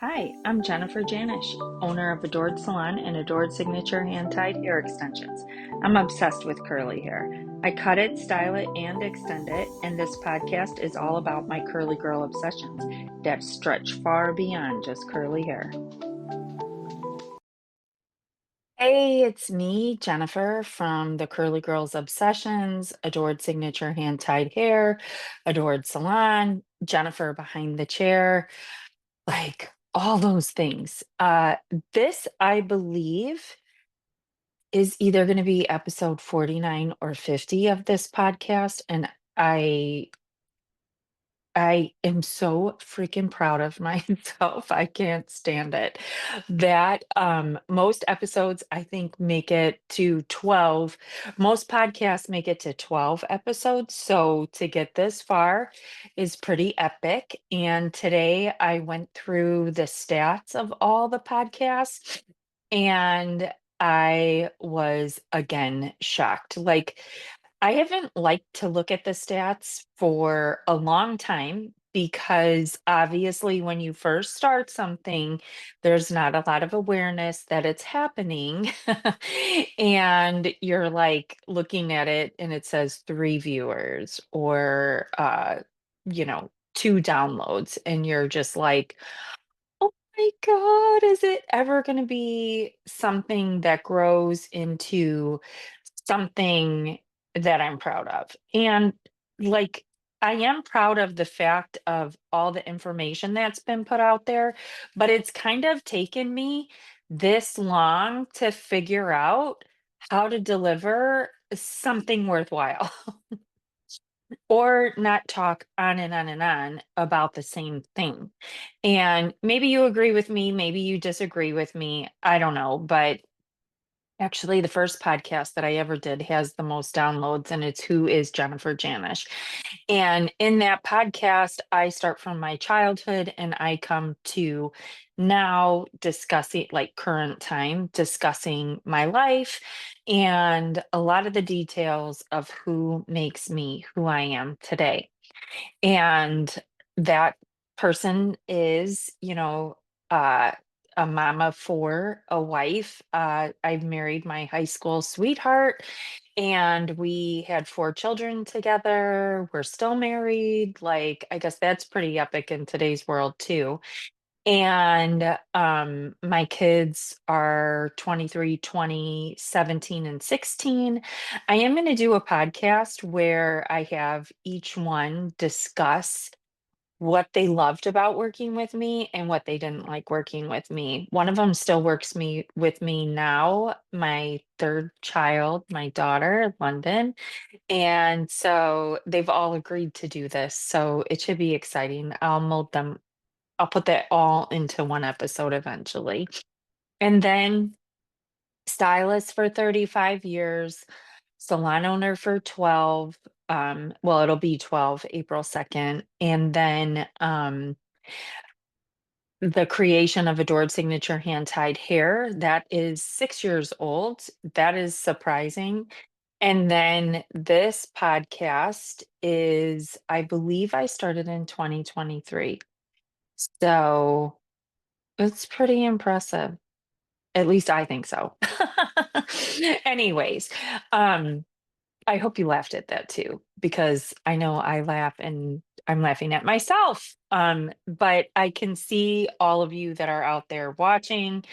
Hi, I'm Jennifer Janish, owner of Adored Salon and Adored Signature Hand-Tied Hair Extensions. I'm obsessed with curly hair. I cut it, style it, and extend it, and this podcast is all about my curly girl obsessions that stretch far beyond just curly hair. Hey, it's me, Jennifer, from the Curly Girls Obsessions, Adored Signature Hand-Tied Hair, Adored Salon, Jennifer behind the chair. Like all those things. This, I believe, is either going to be episode 49 or 50 of this podcast. And I I am so freaking proud of myself. I can't stand it. That most episodes I think make it to 12. Most podcasts make it to 12 episodes. So to get this far is pretty epic. And today I went through the stats of all the podcasts and I was again shocked. Like I haven't liked to look at the stats for a long time because obviously, when you first start something, there's not a lot of awareness that it's happening. And you're like looking at it and it says three viewers or, two downloads. And you're just like, oh my God, is it ever going to be something that grows into something that I'm proud of? And like, I am proud of the fact of all the information that's been put out there, but it's kind of taken me this long to figure out how to deliver something worthwhile. Or not talk on and on and on about the same thing. And maybe you agree with me, maybe you disagree with me. I don't know. But actually, the first podcast that I ever did has the most downloads, and it's Who is Jennifer Janish? And in that podcast, I start from my childhood and I come to now discussing, like current time, discussing my life and a lot of the details of who makes me who I am today. And that person is, uh, a mom of four, a wife. I've married my high school sweetheart, and we had four children together. We're still married. Like, I guess that's pretty epic in today's world, too. And my kids are 23, 20, 17, and 16. I am going to do a podcast where I have each one discuss what they loved about working with me and what they didn't like working with me. One of them still works me with me now, my third child, my daughter, London. And so they've all agreed to do this. So it should be exciting. I'll put that all into one episode eventually. And then stylist for 35 years, salon owner for 12. Well, it'll be 12 April 2nd. And then the creation of Adored Signature Hand Tied Hair, that is 6 years old. That is surprising. And then this podcast is, I believe I started in 2023. So it's pretty impressive. At least I think so. Anyways, um, I hope you laughed at that too, because I know I laugh and I'm laughing at myself. But I can see all of you that are out there watching.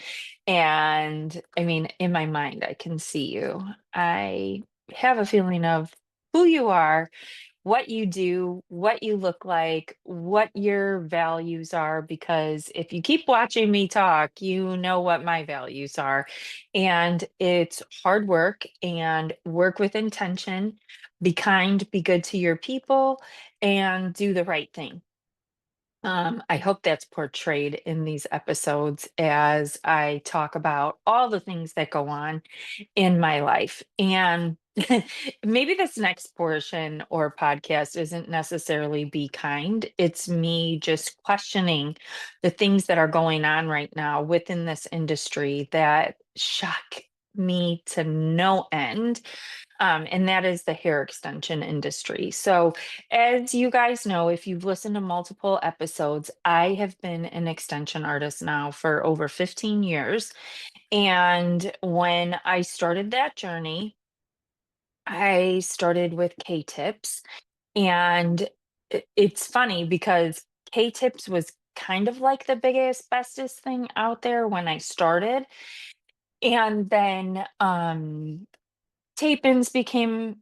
And I mean, in my mind, I can see you. I have a feeling of who you are, what you do, what you look like, what your values are, because if you keep watching me talk, you know what my values are. And it's hard work and work with intention, be kind, be good to your people, and do the right thing. I hope that's portrayed in these episodes as I talk about all the things that go on in my life. And maybe this next portion or podcast isn't necessarily be kind. It's me just questioning the things that are going on right now within this industry that shock me to no end. and that is the hair extension industry. So, as you guys know, if you've listened to multiple episodes, I have been an extension artist now for over 15 years. And when I started that journey, I started with K-tips. And it's funny because K-tips was kind of like the biggest, bestest thing out there when I started. And then tape-ins became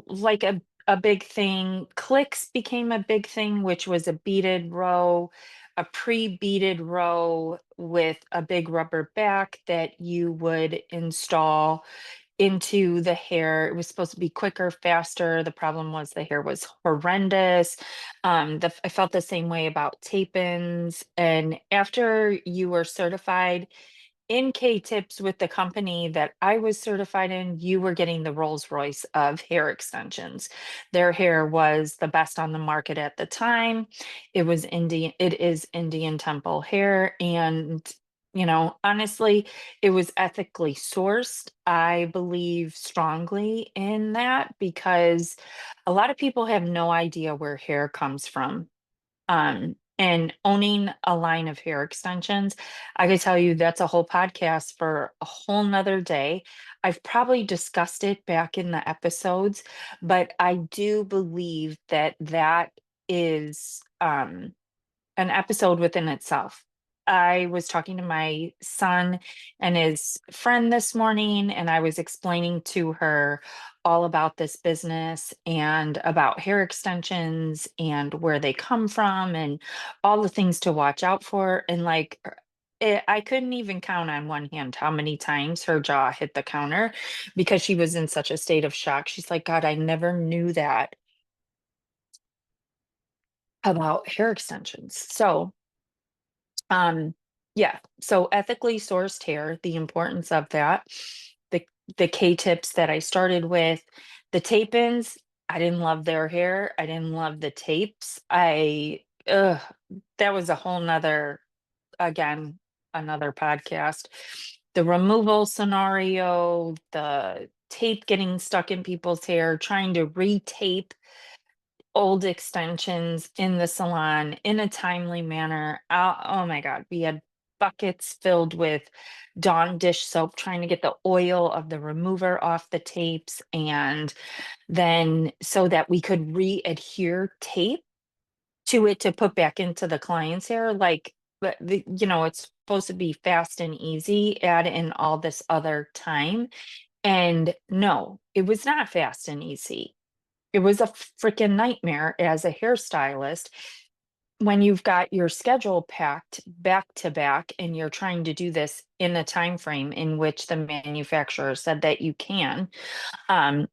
like a big thing. Clicks became a big thing, which was a beaded row, a pre-beaded row with a big rubber back that you would install into the hair. It was supposed to be quicker, faster. The problem was the hair was horrendous. I felt the same way about tape-ins. And after you were certified in K-tips with the company that I was certified in, you were getting the Rolls Royce of hair extensions. Their hair was the best on the market at the time. It is Indian temple hair. And, honestly, it was ethically sourced. I believe strongly in that because a lot of people have no idea where hair comes from. And owning a line of hair extensions, I could tell you that's a whole podcast for a whole nother day. I've probably discussed it back in the episodes, but I do believe that that is an episode within itself. I was talking to my son and his friend this morning, and I was explaining to her all about this business and about hair extensions and where they come from and all the things to watch out for. And I couldn't even count on one hand how many times her jaw hit the counter because she was in such a state of shock. She's like, God, I never knew that about hair extensions. Um, yeah, so ethically sourced hair, the importance of that, the the K-tips that I started with, the tape-ins, I didn't love their hair. I didn't love the tapes. That was a whole nother, again, another podcast. The removal scenario, the tape getting stuck in people's hair, trying to retape old extensions in the salon in a timely manner. Oh my God, we had buckets filled with Dawn dish soap trying to get the oil of the remover off the tapes, and then so that we could re-adhere tape to it to put back into the client's hair. It's supposed to be fast and easy, add in all this other time. And no, it was not fast and easy. It was a freaking nightmare as a hairstylist when you've got your schedule packed back to back and you're trying to do this in a time frame in which the manufacturer said that you can.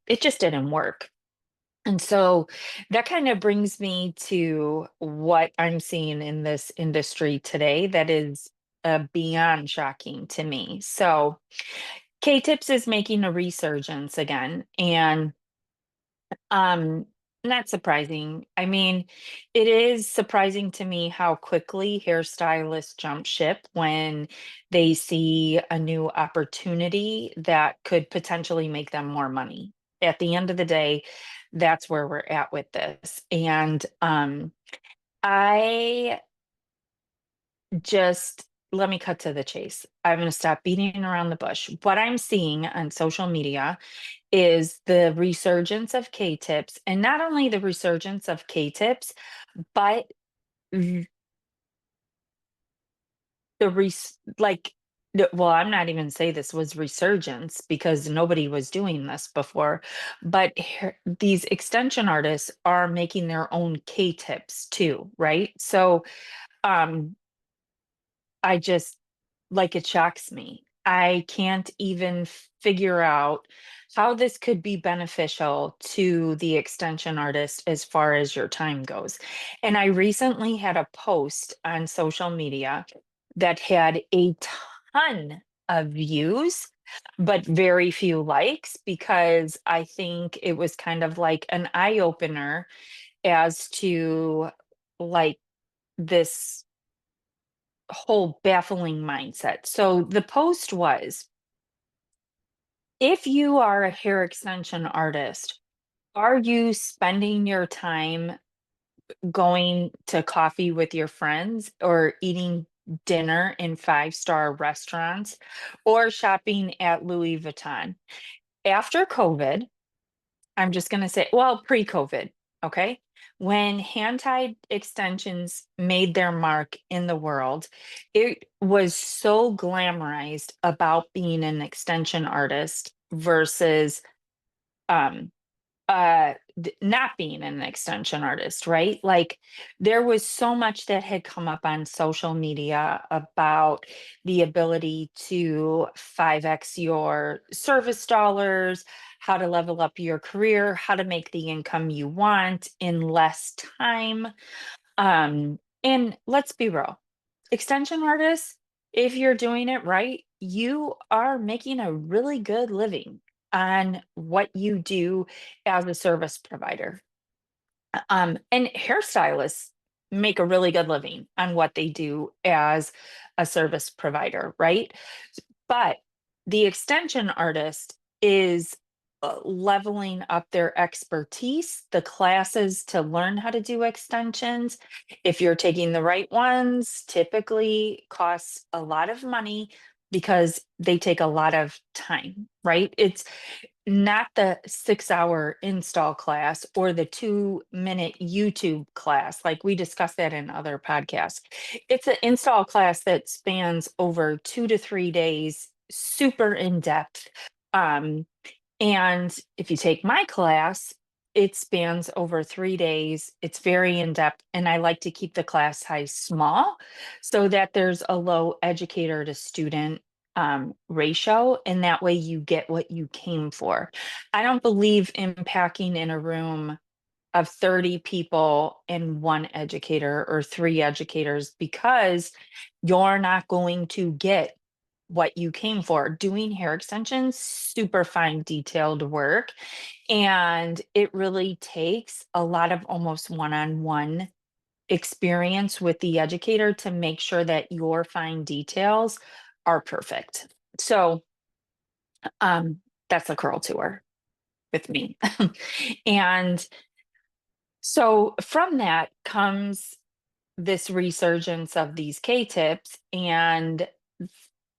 It just didn't work. And so that kind of brings me to what I'm seeing in this industry today that is beyond shocking to me. So K-Tips is making a resurgence again, and um, not surprising. I mean, it is surprising to me how quickly hairstylists jump ship when they see a new opportunity that could potentially make them more money. At the end of the day, that's where we're at with this. And I just let me cut to the chase. I'm going to stop beating around the bush. What I'm seeing on social media is the resurgence of K-tips, and not only the resurgence of K-tips, but v- the well, I'm not even say this was resurgence because nobody was doing this before, but these extension artists are making their own K-tips too, right? So, um, I just it shocks me. I can't even figure out how this could be beneficial to the extension artist as far as your time goes. And I recently had a post on social media that had a ton of views, but very few likes because I think it was kind of like an eye opener as to like this whole baffling mindset. So the post was If you are a hair extension artist, are you spending your time going to coffee with your friends or eating dinner in five-star restaurants or shopping at Louis Vuitton? After COVID, I'm just going to say, well, pre-COVID, okay? When hand-tied extensions made their mark in the world, it was so glamorized about being an extension artist versus um not being an extension artist, right? Like there was so much that had come up on social media about the ability to 5x your service dollars, how to level up your career, how to make the income you want in less time. And let's be real, extension artists, if you're doing it right, you are making a really good living on what you do as a service provider. And hairstylists make a really good living on what they do as a service provider, right? But the extension artist is leveling up their expertise, the classes to learn how to do extensions. If you're taking the right ones, typically costs a lot of money because they take a lot of time, right? It's not the 6-hour install class or the 2-minute YouTube class. Like we discussed that in other podcasts. It's an install class that spans over 2 to 3 days, super in depth. Um, and if you take my class, it spans over 3 days. It's very in depth. And I like to keep the class size small so that there's a low educator to student ratio. And that way you get what you came for. I don't believe in packing in a room of 30 people and one educator or three educators because you're not going to get what you came for. Doing hair extensions, super fine, detailed work. And it really takes a lot of almost one on one experience with the educator to make sure that your fine details are perfect. So, um, that's a curl tour with me. And so from that comes this resurgence of these K-tips, and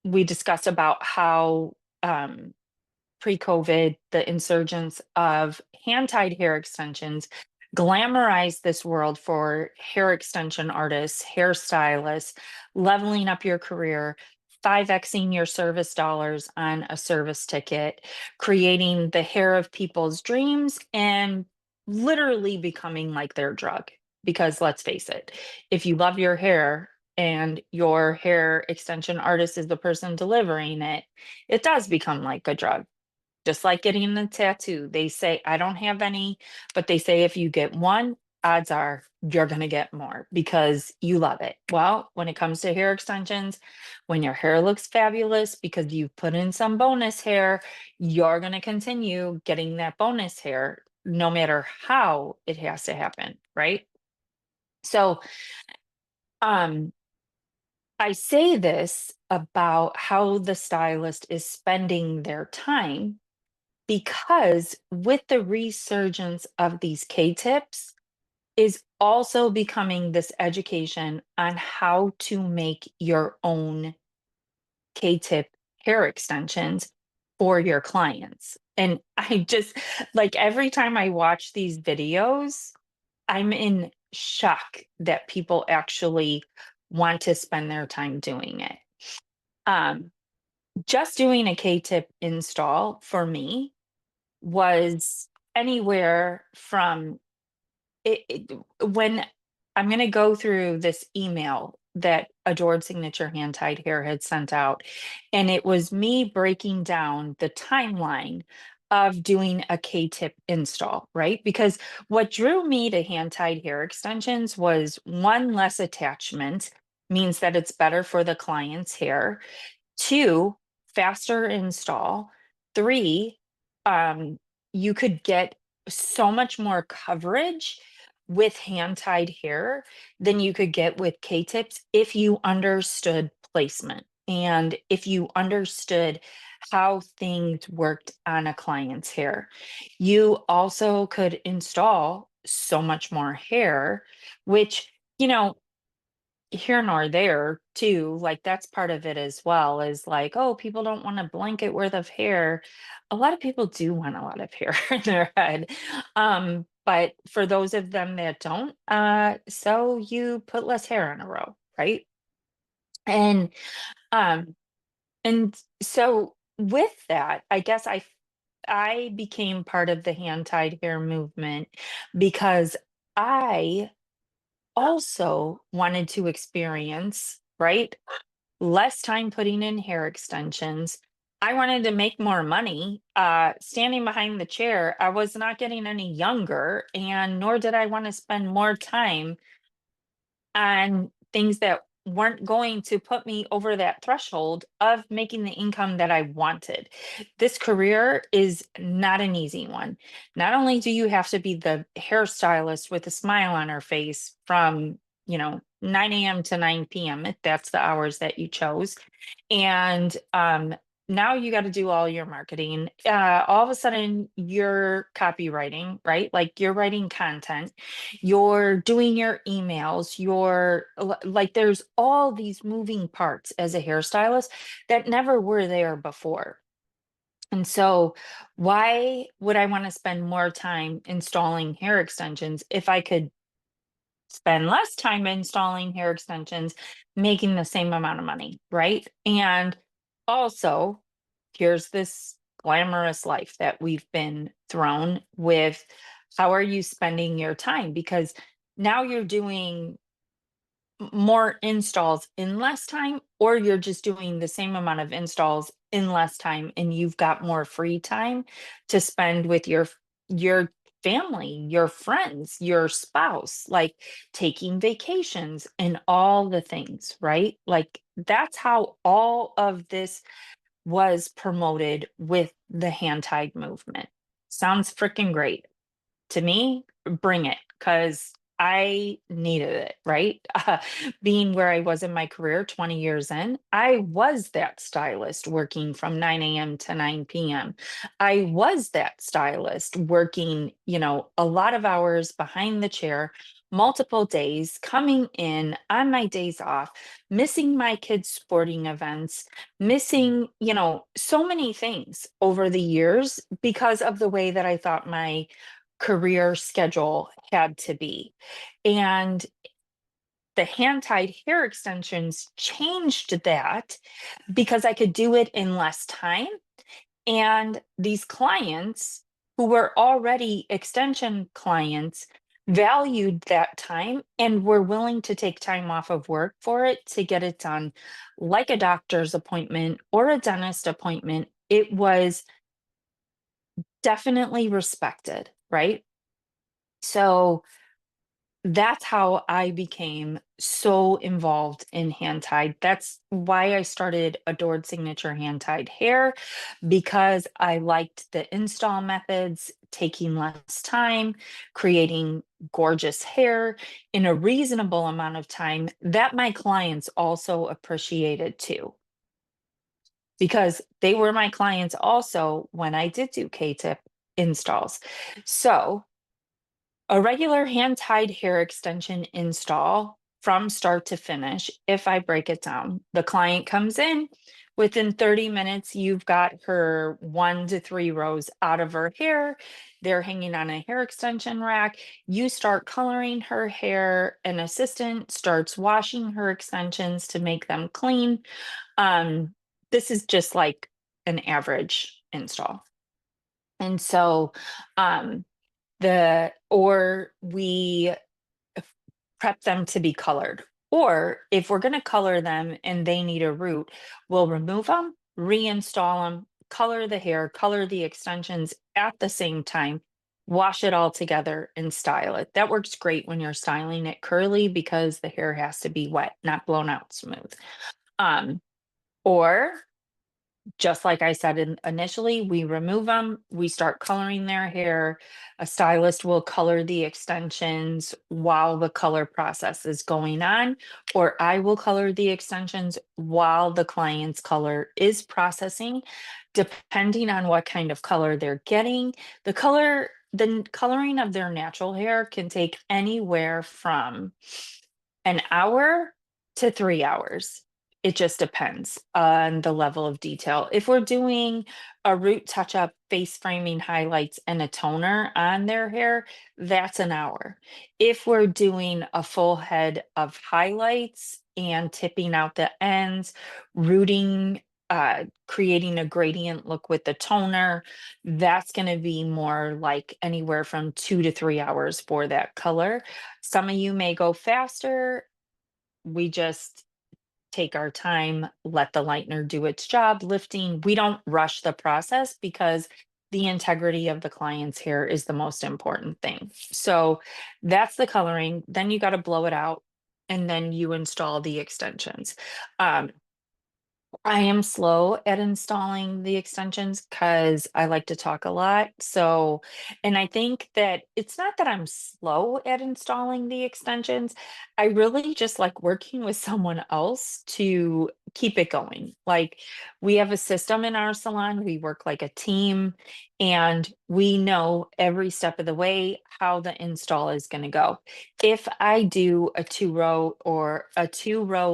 we discussed about how pre-COVID, the insurgence of hand-tied hair extensions glamorized this world for hair extension artists, hairstylists, leveling up your career, 5xing your service dollars on a service ticket, creating the hair of people's dreams, and literally becoming like their drug. Because let's face it, if you love your hair and your hair extension artist is the person delivering it, it does become like a drug, just like getting a tattoo. They say, I don't have any, but they say if you get one, odds are you're going to get more because you love it. Well, when it comes to hair extensions, when your hair looks fabulous because you've put in some bonus hair, you're going to continue getting that bonus hair no matter how it has to happen, right? So, um, I say this about how the stylist is spending their time because with the resurgence of these K-tips is also becoming this education on how to make your own K-tip hair extensions for your clients. And I just like every time I watch these videos, I'm in shock that people actually want to spend their time doing it. Um, just doing a K-tip install for me was anywhere from when I'm going to go through this email that Adored Signature Hand Tied Hair had sent out, and it was me breaking down the timeline of doing a K-tip install, right? Because what drew me to hand tied hair extensions was one, less attachment, means that it's better for the client's hair. Two, faster install. Three, um, you could get so much more coverage with hand-tied hair than you could get with K-tips if you understood placement and if you understood how things worked on a client's hair. You also could install so much more hair, which, here nor there too, like that's part of it as well, is like, oh, people don't want a blanket worth of hair. A lot of people do want a lot of hair in their head. But for those of them that don't, so you put less hair in a row, right? And um and so with that, I guess I became part of the hand tied hair movement because I also wanted to experience, right? Less time putting in hair extensions. I wanted to make more money. Standing behind the chair, I was not getting any younger, and nor did I want to spend more time on things that weren't going to put me over that threshold of making the income that I wanted. This career is not an easy one. Not only do you have to be the hairstylist with a smile on her face from, 9 a.m. to 9 p.m., if that's the hours that you chose. And now you got to do all your marketing. All of a sudden, you're copywriting, right? Like you're writing content, you're doing your emails, like there's all these moving parts as a hairstylist that never were there before. And so, why would I want to spend more time installing hair extensions if I could spend less time installing hair extensions, making the same amount of money, right? And also, here's this glamorous life that we've been thrown with. How are you spending your time? Because now you're doing more installs in less time, or you're just doing the same amount of installs in less time and you've got more free time to spend with your family, your friends, your spouse, like taking vacations and all the things, right? Like that's how all of this was promoted with the hand tied movement. Sounds freaking great to me. Bring it, because I needed it, right? Being where I was in my career 20 years in, I was that stylist working from 9 a.m. to 9 p.m. I was that stylist working, a lot of hours behind the chair, multiple days, coming in on my days off, missing my kids' sporting events, missing, so many things over the years because of the way that I thought my career schedule had to be. And the hand tied hair extensions changed that because I could do it in less time. And these clients who were already extension clients valued that time and were willing to take time off of work for it to get it done, like a doctor's appointment or a dentist appointment. It was definitely respected, right? So that's how I became so involved in hand tied. That's why I started Adored Signature Hand Tied Hair, because I liked the install methods, taking less time, creating gorgeous hair in a reasonable amount of time that my clients also appreciated too, because they were my clients also when I did do K-tip installs. So, a regular hand-tied hair extension install from start to finish, if I break it down, the client comes in, within 30 minutes, you've got her 1 to 3 rows out of her hair. They're hanging on a hair extension rack. You start coloring her hair. An assistant starts washing her extensions to make them clean. Um, this is just like an average install. And so, um, or we prep them to be colored. Or if we're going to color them and they need a root, we'll remove them, reinstall them, color the hair, color the extensions at the same time, wash it all together and style it. That works great when you're styling it curly because the hair has to be wet, not blown out smooth. Um, or Just like I said initially, we remove them, we start coloring their hair. A stylist will color the extensions while the color process is going on, or I will color the extensions while the client's color is processing, depending on what kind of color they're getting. The coloring of their natural hair can take anywhere from an hour to 3 hours. It just depends on the level of detail. If we're doing a root touch up, face framing, highlights, and a toner on their hair, that's an hour. If we're doing a full head of highlights and tipping out the ends, rooting, creating a gradient look with the toner, that's going to be more like anywhere from 2 to 3 hours for that color. Some of you may go faster. We just take our time, let the lightener do its job, lifting. We don't rush the process because the integrity of the client's hair is the most important thing. So that's the coloring. Then you got to blow it out and then you install the extensions. Um, I am slow at installing the extensions because I like to talk a lot. So, and I think that it's not that I'm slow at installing the extensions. I really just like working with someone else to keep it going. Like we have a system in our salon, we work like a team, and we know every step of the way how the install is going to go. If I do a two row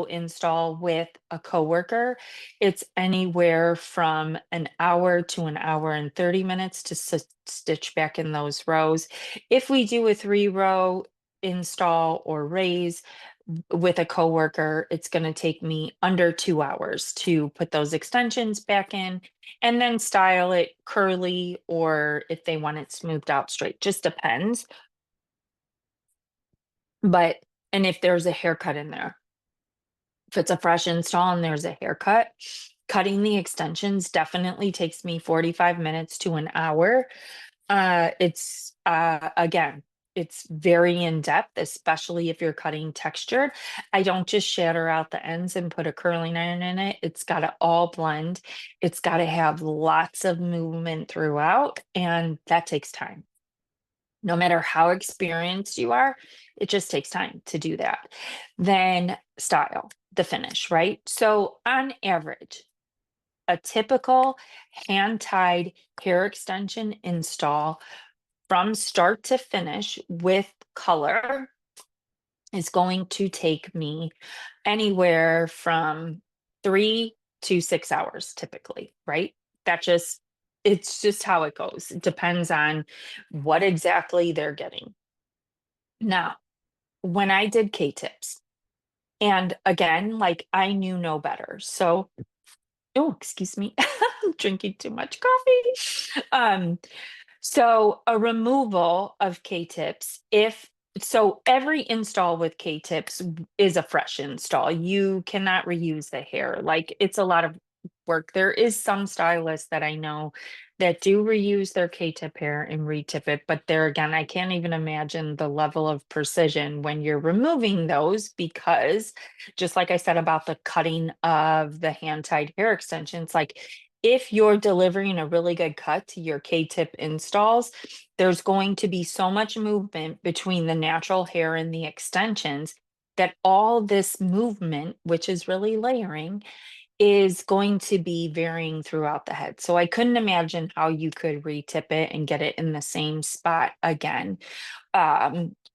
install with a coworker, it's anywhere from an hour to an hour and 30 minutes to stitch back in those rows. If we do a 3 row install or raise with a coworker, it's going to take me under 2 hours to put those extensions back in and then style it curly, or if they want it smoothed out straight, just depends. But, and if there's a haircut in there, if it's a fresh install and there's a haircut, cutting the extensions definitely takes me 45 minutes to an hour. It's again, it's very in depth, especially if you're cutting textured. I don't just shatter out the ends and put a curling iron in it. It's got to all blend. It's got to have lots of movement throughout, and that takes time. No matter how experienced you are, it just takes time to do that. Then style, the finish, right? So on average, a typical hand-tied hair extension install from start to finish with color is going to take me anywhere from 3 to 6 hours typically, right? That just, it's just how it goes. It depends on what exactly they're getting. Now, when I did K-tips, and again, like I knew no better. So, oh, excuse me, I'm drinking too much coffee. So a removal of K-tips, if so every install with K-tips is a fresh install. You cannot reuse the hair. Like it's a lot of work. There is some stylists that I know that do reuse their K-tip hair and retip it, but there again, I can't even imagine the level of precision when you're removing those because just like I said about the cutting of the hand-tied hair extensions, like if you're delivering a really good cut to your K-tip installs, there's going to be so much movement between the natural hair and the extensions that all this movement, which is really layering, is going to be varying throughout the head. So I couldn't imagine how you could retip it and get it in the same spot again,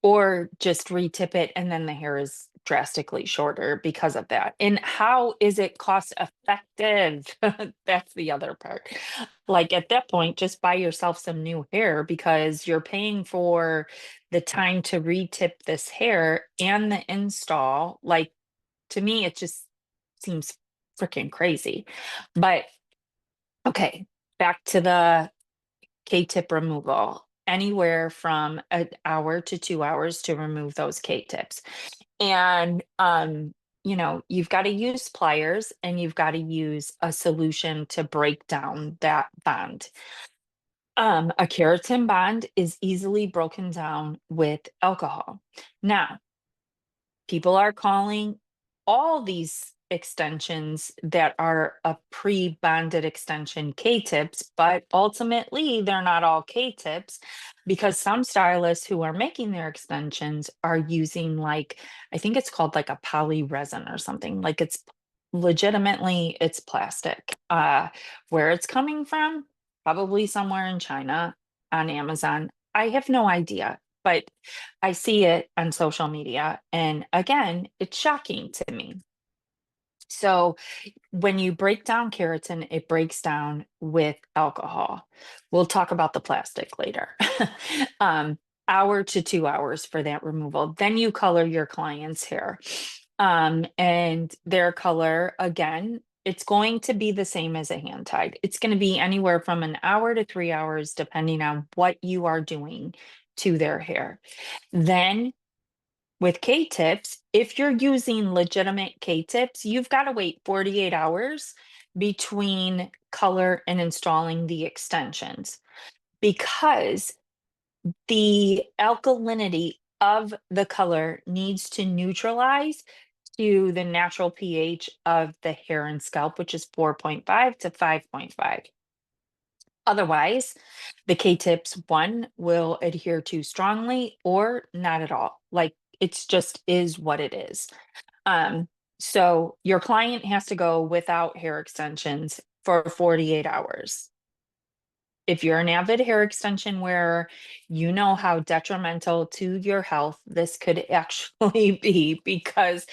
or just retip it and then the hair is drastically shorter because of that. And how is it cost effective? That's the other part. Like at that point, just buy yourself some new hair because you're paying for the time to retip this hair and the install. Like to me, it just seems freaking crazy. But okay, back to the K-tip removal, anywhere from an hour to 2 hours to remove those K-tips. And you've got to use pliers and you've got to use a solution to break down that bond. A keratin bond is easily broken down with alcohol. Now, people are calling all these extensions that are a pre-bonded extension K-tips, but ultimately they're not all K-tips because some stylists who are making their extensions are using like, I think it's called like a poly resin or something. Like it's legitimately it's plastic. Where it's coming from, probably somewhere in China on Amazon. I have no idea, but I see it on social media. And again, it's shocking to me. So when you break down keratin, it breaks down with alcohol. We'll talk about the plastic later. um, hour to 2 hours for that removal. Then you color your client's hair. And their color, again, it's going to be the same as a hand tied. It's going to be anywhere from an hour to 3 hours, depending on what you are doing to their hair. Then with K-tips, if you're using legitimate K-tips, you've got to wait 48 hours between color and installing the extensions because the alkalinity of the color needs to neutralize to the natural pH of the hair and scalp, which is 4.5 to 5.5. Otherwise, the K-tips, one, will adhere too strongly or not at all. Like it's just is what it is. Um, so your client has to go without hair extensions for 48 hours. If you're an avid hair extension wearer, you know how detrimental to your health this could actually be because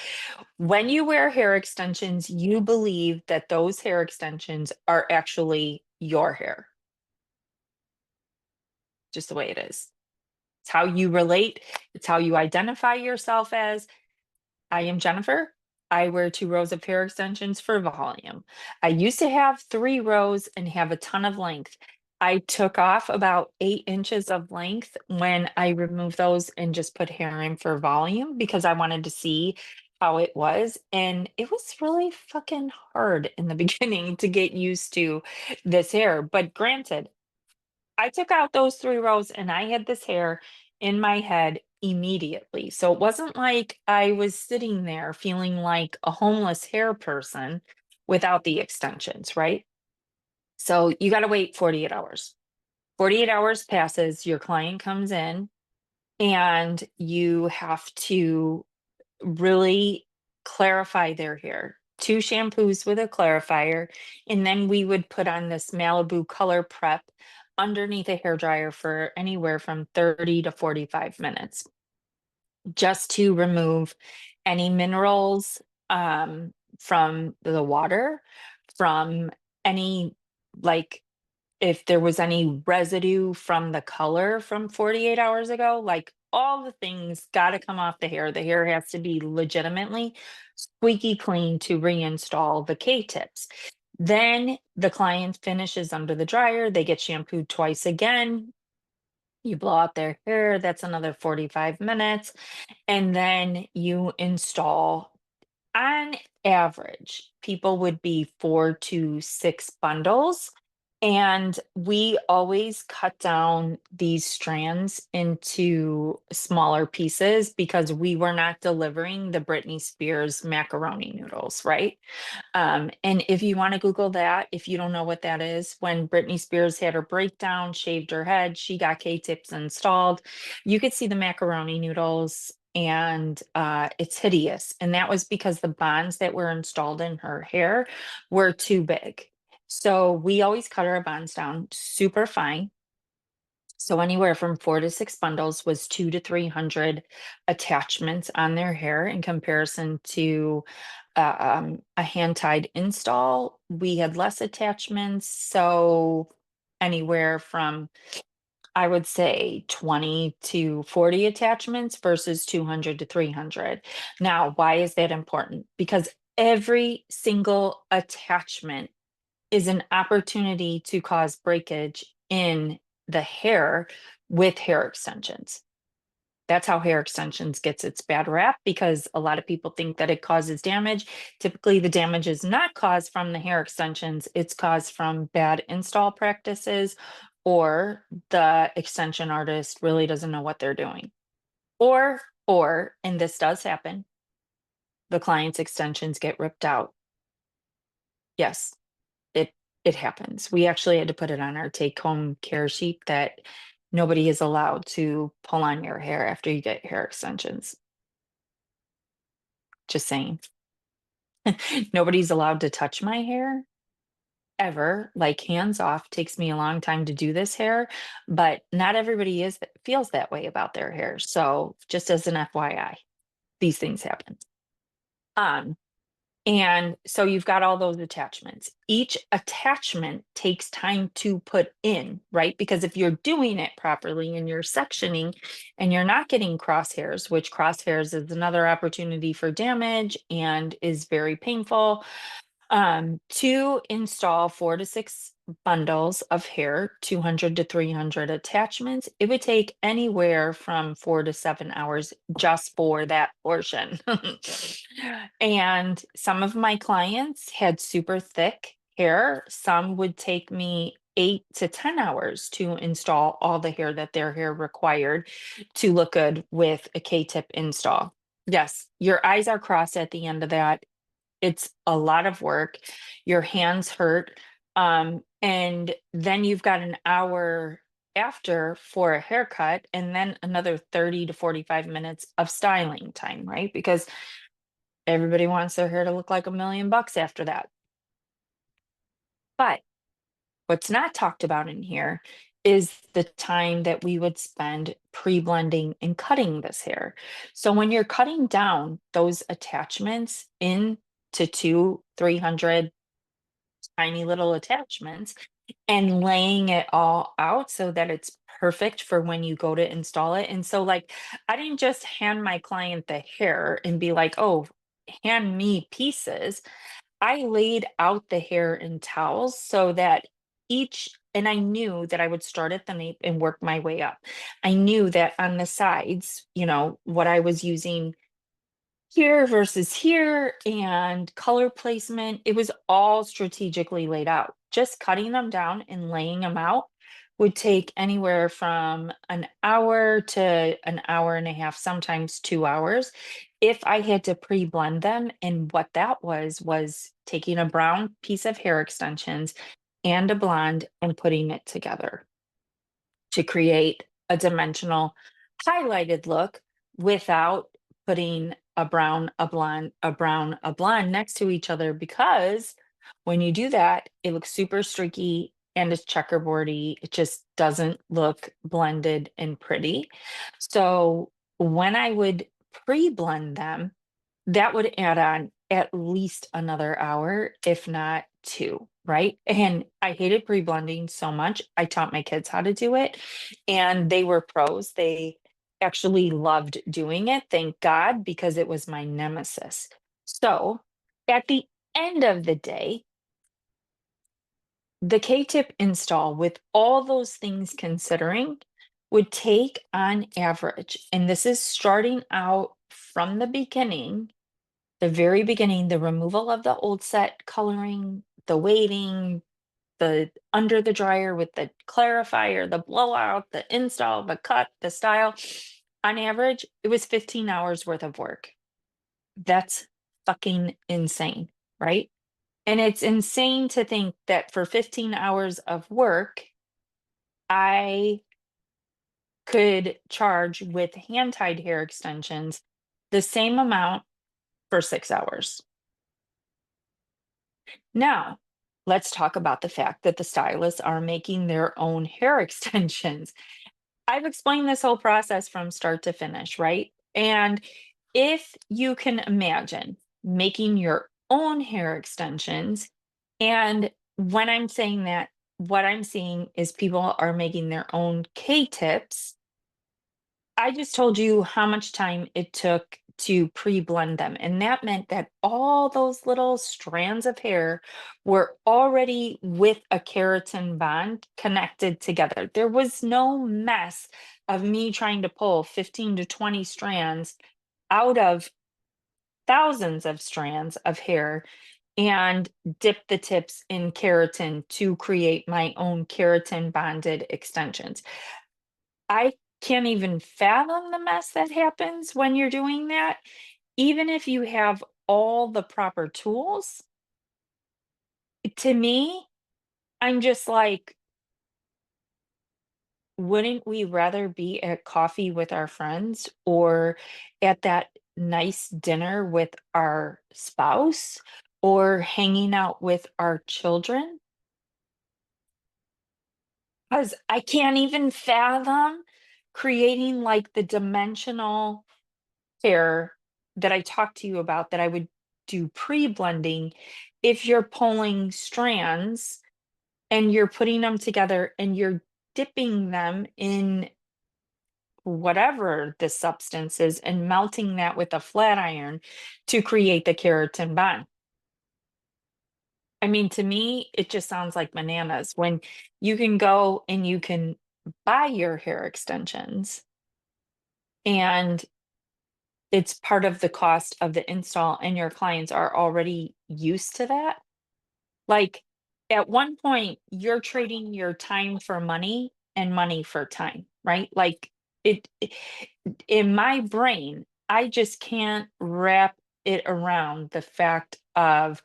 when you wear hair extensions, you believe that those hair extensions are actually your hair, just the way it is. It's how you relate, it's how you identify yourself as. I am Jennifer. I wear 2 rows of hair extensions for volume. I used to have 3 rows and have a ton of length. I took off about 8 inches of length when I removed those and just put hair in for volume because I wanted to see how it was. And it was really fucking hard in the beginning to get used to this hair. But granted, I took out those 3 rows and I had this hair in my head immediately. So it wasn't like I was sitting there feeling like a homeless hair person without the extensions, right? So you got to wait 48 hours. 48 hours passes, your client comes in, and you have to really clarify their hair. 2 shampoos with a clarifier, and then we would put on this Malibu color prep underneath a hair dryer for anywhere from 30 to 45 minutes just to remove any minerals from the water, from any like if there was any residue from the color from 48 hours ago, like all the things got to come off the hair. The hair has to be legitimately squeaky clean to reinstall the K-tips. Then the client finishes under the dryer. They get shampooed twice again. You blow out their hair. That's another 45 minutes. And then you install on average, people would be 4 to 6 bundles. And we always cut down these strands into smaller pieces because we were not delivering the Britney Spears macaroni noodles, right? And if you want to Google that, if you don't know what that is, when Britney Spears had her breakdown, shaved her head, she got K-tips installed, you could see the macaroni noodles and it's hideous. And that was because the bonds that were installed in her hair were too big. So we always cut our bonds down super fine. So anywhere from 4 to 6 bundles was 2 to 300 attachments on their hair in comparison to a hand tied install. We had less attachments, so anywhere from I would say 20 to 40 attachments versus 200 to 300. Now, why is that important? Because every single attachment is an opportunity to cause breakage in the hair with hair extensions. That's how hair extensions gets its bad rap because a lot of people think that it causes damage. Typically, the damage is not caused from the hair extensions, it's caused from bad install practices or the extension artist really doesn't know what they're doing. Or, and this does happen, the client's extensions get ripped out. Yes, it it happens. We actually had to put it on our take-home care sheet that nobody is allowed to pull on your hair after you get hair extensions. Just saying. Nobody's allowed to touch my hair ever, like hands off. Takes me a long time to do this hair, but not everybody feels that way about their hair. So, just as an FYI, these things happen. Um And so you've got all those attachments. Each attachment takes time to put in, right? Because if you're doing it properly and you're sectioning and you're not getting crosshairs, which crosshairs is another opportunity for damage and is very painful, to install 4 to 6 bundles of hair, 200 to 300 attachments, it would take anywhere from 4 to 7 hours just for that portion. And some of my clients had super thick hair. Some would take me 8 to 10 hours to install all the hair that their hair required to look good with a K-tip install. Yes, your eyes are crossed at the end of that. It's a lot of work. Your hands hurt. And then you've got an hour after for a haircut and then another 30 to 45 minutes of styling time, right? Because everybody wants their hair to look like $1,000,000 after that. But what's not talked about in here is the time that we would spend pre-blending and cutting this hair. So when you're cutting down those attachments into 300 tiny little attachments and laying it all out so that it's perfect for when you go to install it. And so, like, I didn't just hand my client the hair and be like, oh, hand me pieces. I laid out the hair in towels so that and I knew that I would start at the nape and work my way up. I knew that on the sides, what I was using here versus here and color placement, it was all strategically laid out. Just cutting them down and laying them out would take anywhere from an hour to an hour and a half, sometimes 2 hours. If I had to pre-blend them, and what that was taking a brown piece of hair extensions and a blonde and putting it together to create a dimensional highlighted look without putting a brown, a blonde, a brown, a blonde next to each other, because when you do that, it looks super streaky and it's checkerboardy. It just doesn't look blended and pretty. So when I would pre-blend them, that would add on at least another hour, if not two, right? And I hated pre-blending so much. I taught my kids how to do it, and they were pros. They actually loved doing it, thank God, because it was my nemesis. So at the end of the day, the K-tip install, with all those things considering, would take on average, and this is starting out from the very beginning, the removal of the old set coloring, the waiting, the under the dryer with the clarifier, the blowout, the install, the cut, the style. On average, it was 15 hours worth of work. That's fucking insane, right? And it's insane to think that for 15 hours of work, I could charge with hand tied hair extensions the same amount for 6 hours. Now, let's talk about the fact that the stylists are making their own hair extensions. I've explained this whole process from start to finish, right? And if you can imagine making your own hair extensions, and when I'm saying that, what I'm seeing is people are making their own K tips. I just told you how much time it took to pre-blend them, and that meant that all those little strands of hair were already with a keratin bond connected together. There was no mess of me trying to pull 15 to 20 strands out of thousands of strands of hair and dip the tips in keratin to create my own keratin bonded extensions. I can't even fathom the mess that happens when you're doing that. Even if you have all the proper tools, to me, I'm just like, wouldn't we rather be at coffee with our friends or at that nice dinner with our spouse or hanging out with our children? Because I can't even fathom creating like the dimensional hair that I talked to you about that I would do pre-blending if you're pulling strands and you're putting them together and you're dipping them in whatever the substance is and melting that with a flat iron to create the keratin bond. I mean, to me, it just sounds like bananas when you can go and you can buy your hair extensions and it's part of the cost of the install and your clients are already used to that. Like at one point, you're trading your time for money and money for time, right? Like it in my brain, I just can't wrap it around the fact of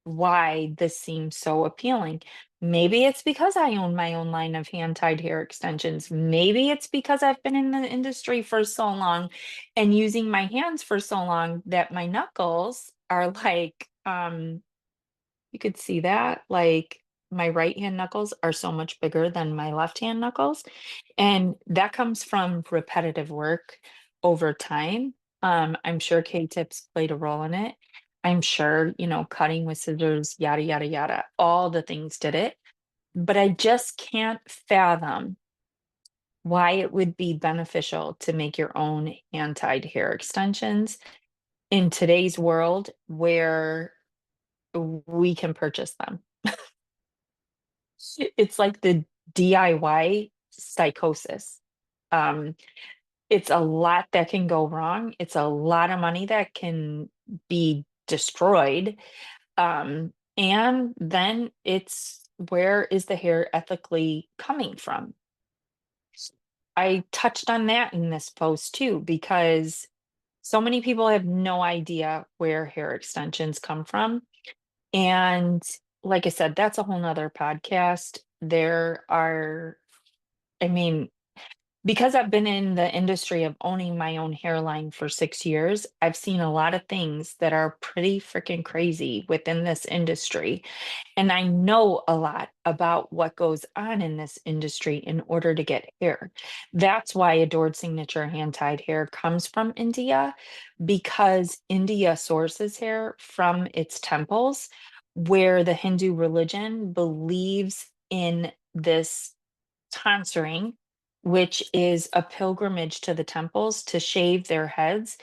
why this seems so appealing. Maybe it's because I own my own line of hand-tied hair extensions. Maybe it's because I've been in the industry for so long and using my hands for so long that my knuckles are like, you could see that, like, my right hand knuckles are so much bigger than my left hand knuckles, and that comes from repetitive work over time. I'm sure K-tips played a role in it. I'm sure, cutting with scissors, yada, yada, yada, all the things did it, but I just can't fathom why it would be beneficial to make your own hand-tied hair extensions in today's world where we can purchase them. It's like the DIY psychosis. Um, it's a lot that can go wrong. It's a lot of money that can be destroyed. And then it's where is the hair ethically coming from? I touched on that in this post too, because so many people have no idea where hair extensions come from. And like I said, that's a whole nother podcast. I mean, because I've been in the industry of owning my own hairline for 6 years, I've seen a lot of things that are pretty freaking crazy within this industry. And I know a lot about what goes on in this industry in order to get hair. That's why Adored Signature Hand Tied Hair comes from India, because India sources hair from its temples, where the Hindu religion believes in this tonsuring, which is a pilgrimage to the temples to shave their heads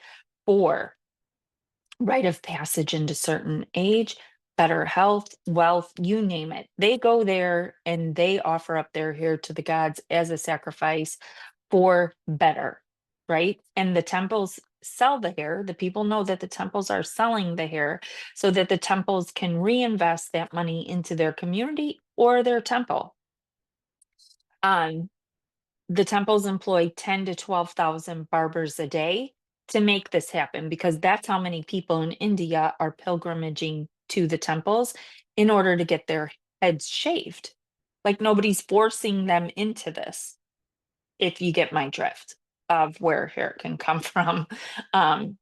for rite of passage into certain age, better health, wealth, you name it. They go there and they offer up their hair to the gods as a sacrifice for better, right? And the temples sell the hair. The people know that the temples are selling the hair so that the temples can reinvest that money into their community or their temple. Um, the temples employ 10 to 12,000 barbers a day to make this happen because that's how many people in India are pilgrimaging to the temples in order to get their heads shaved. Like nobody's forcing them into this, if you get my drift of where hair can come from. Um,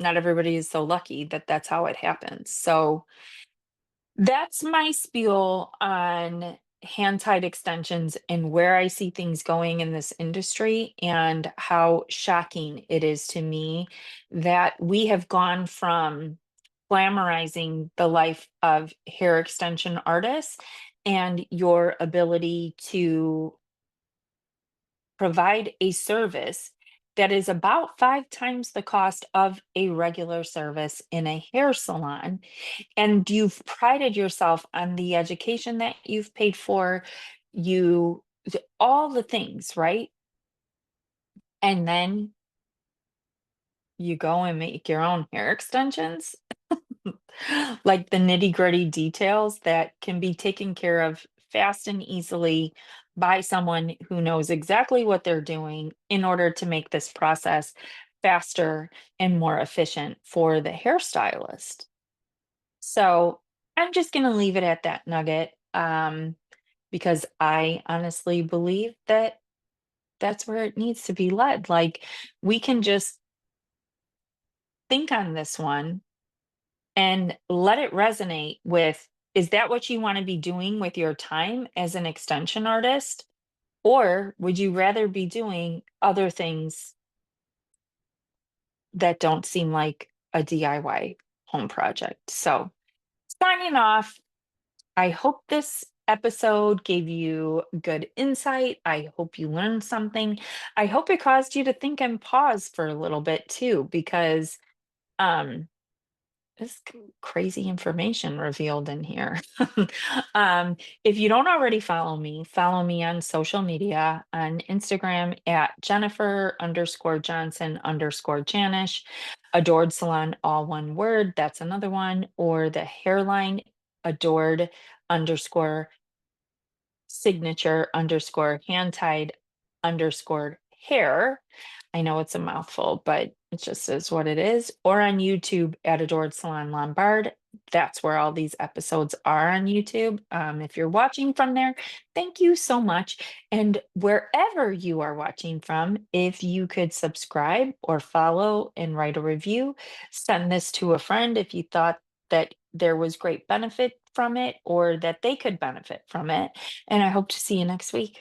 Not everybody is so lucky that that's how it happens. So, that's my spiel on hand-tied extensions and where I see things going in this industry and how shocking it is to me that we have gone from glamorizing the life of hair extension artists and your ability to provide a service that is about 5 times the cost of a regular service in a hair salon, and you've prided yourself on the education that you've paid for, all the things, right? And then you go and make your own hair extensions, like the nitty-gritty details that can be taken care of fast and easily by someone who knows exactly what they're doing in order to make this process faster and more efficient for the hairstylist. So I'm just going to leave it at that nugget because I honestly believe that that's where it needs to be led. Like, we can just think on this one and let it resonate with, is that what you want to be doing with your time as an extension artist? Or would you rather be doing other things that don't seem like a DIY home project? So, signing off, I hope this episode gave you good insight. I hope you learned something. I hope it caused you to think and pause for a little bit too, because um, this crazy information revealed in here. um, if you don't already follow me on social media on Instagram at Jennifer underscore Johnson underscore Janish, Adored Salon, all one word. That's another one, or the hairline adored underscore signature underscore hand tied underscore hair. I know it's a mouthful, but it just is what it is. Or on YouTube at Adored Salon Lombard. That's where all these episodes are on YouTube. If you're watching from there, thank you so much. And wherever you are watching from, if you could subscribe or follow and write a review, send this to a friend if you thought that there was great benefit from it or that they could benefit from it. And I hope to see you next week.